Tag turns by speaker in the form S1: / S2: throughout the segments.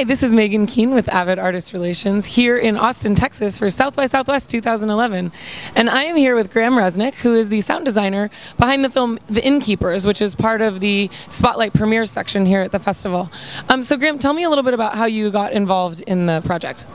S1: Hi, this is Megan Keene with Avid Artist Relations here in Austin, Texas for South by Southwest 2011. And I am here with Graham Reznick, who is the sound designer behind the film The Innkeepers, which is part of the Spotlight premiere section here at the festival. So Graham, tell me a little bit about how you got involved in the project.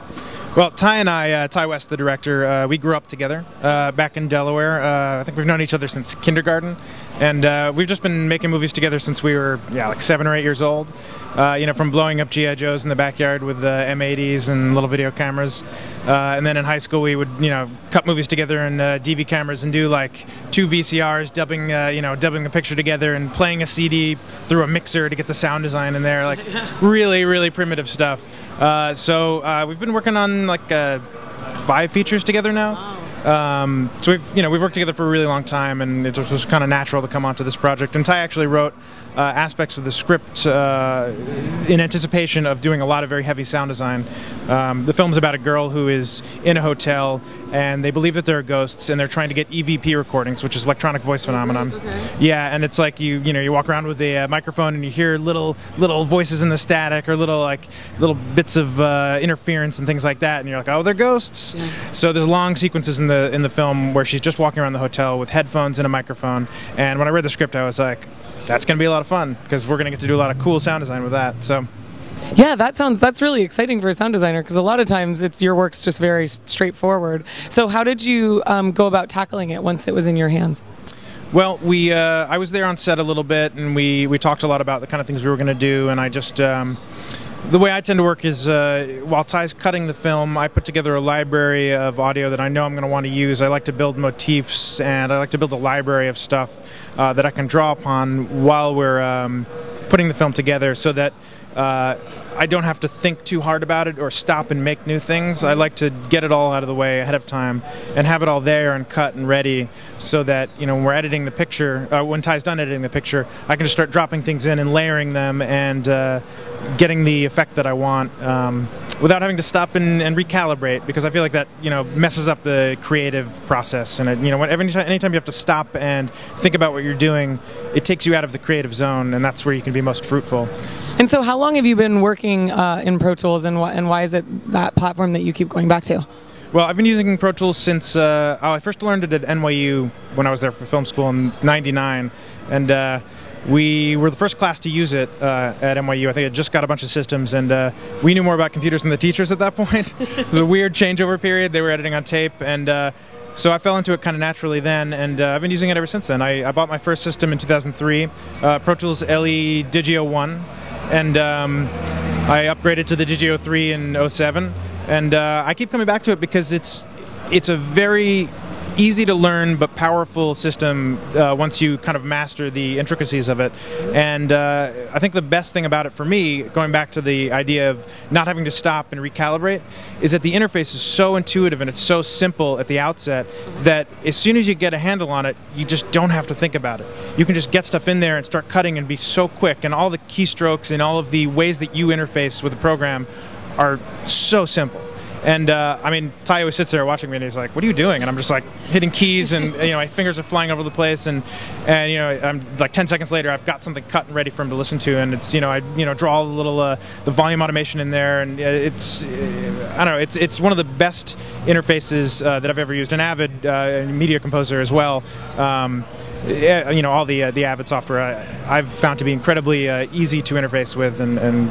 S2: Well, Ty and I, Ty West, the director, we grew up together back in Delaware. I think we've known each other since kindergarten, and we've just been making movies together since we were, like 7 or 8 years old. You know, from blowing up G.I. Joes in the backyard with M80s and little video cameras, and then in high school we would, cut movies together in DV cameras and do like 2 VCRs, dubbing the picture together and playing a CD through a mixer to get the sound design in there, like really primitive stuff. So we've been working on like 5 features together now. So we've worked together for a really long time, and it was kind of natural to come onto this project. And Ty actually wrote aspects of the script in anticipation of doing a lot of very heavy sound design. The film's about a girl who is in a hotel, and they believe that there are ghosts, and they're trying to get EVP recordings, which is electronic voice phenomenon.
S1: Okay.
S2: Yeah, and it's like you walk around with a microphone and you hear little voices in the static or little bits of interference and things like that, and you're like, oh, they're ghosts. Yeah. So there's long sequences in the film where she's just walking around the hotel with headphones and a microphone. And when I read the script, I was like, that's going to be a lot of fun because we're going to get to do a lot of cool sound design with that. So.
S1: Yeah, that's really exciting for a sound designer, because a lot of times your work's just very straightforward. So how did you go about tackling it once it was in your hands?
S2: Well, I was there on set a little bit, and we talked a lot about the kind of things we were going to do, and I just the way I tend to work is while Ty's cutting the film, I put together a library of audio that I know I'm going to want to use. I like to build motifs, and I like to build a library of stuff that I can draw upon while we're putting the film together, so that I don't have to think too hard about it or stop and make new things. I like to get it all out of the way ahead of time and have it all there and cut and ready, so that when we're editing the picture, when Ty's done editing the picture, I can just start dropping things in and layering them and getting the effect that I want without having to stop and recalibrate, because I feel like that messes up the creative process. And anytime you have to stop and think about what you're doing, it takes you out of the creative zone, and that's where you can be most fruitful.
S1: And so how long have you been working in Pro Tools, and why is it that platform that you keep going back to?
S2: Well, I've been using Pro Tools since I first learned it at NYU when I was there for film school in '99, and we were the first class to use it at NYU. I think it just got a bunch of systems, and we knew more about computers than the teachers at that point. It was a weird changeover period. They were editing on tape, and so I fell into it kind of naturally then, and I've been using it ever since then. I bought my first system in 2003, Pro Tools LE Digio 1, and I upgraded to the Digio 3 in '07, and I keep coming back to it because it's a very easy to learn but powerful system once you kind of master the intricacies of it. And I think the best thing about it for me, going back to the idea of not having to stop and recalibrate, is that the interface is so intuitive and it's so simple at the outset that as soon as you get a handle on it, you just don't have to think about it. You can just get stuff in there and start cutting and be so quick, and all the keystrokes and all of the ways that you interface with the program are so simple. And I mean, Ty always sits there watching me, and he's like, "What are you doing?" And I'm just like hitting keys, and my fingers are flying over the place, and I'm like 10 seconds later, I've got something cut and ready for him to listen to, and it's I draw a little the volume automation in there, and it's I don't know, it's one of the best interfaces that I've ever used. An Avid media composer as well. All the Avid software I've found to be incredibly easy to interface with, and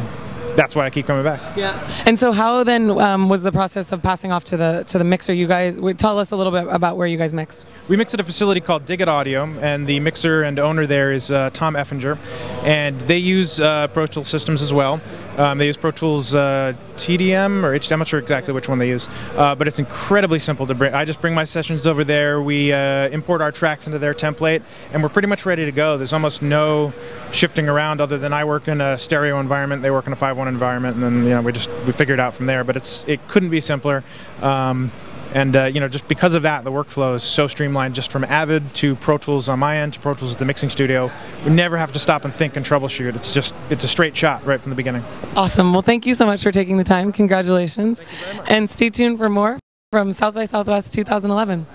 S2: that's why I keep coming back.
S1: Yeah. And so how then was the process of passing off to the mixer? You guys, tell us a little bit about where you guys mixed.
S2: We mixed at a facility called Dig It Audio, and the mixer and owner there is Tom Effinger, and they use Pro Tools systems as well. They use Pro Tools TDM or HDM, I'm not sure exactly which one they use, but it's incredibly simple to bring. I just bring my sessions over there, we import our tracks into their template, and we're pretty much ready to go. There's almost no shifting around, other than I work in a stereo environment, they work in a 5.1 environment, and then we figure it out from there. But it couldn't be simpler. Just because of that, the workflow is so streamlined, just from Avid to Pro Tools on my end to Pro Tools at the mixing studio. We never have to stop and think and troubleshoot. It's a straight shot right from the beginning.
S1: Awesome. Well, thank you so much for taking the time. Congratulations.
S2: Thank you very much.
S1: And stay tuned for more from South by Southwest 2011.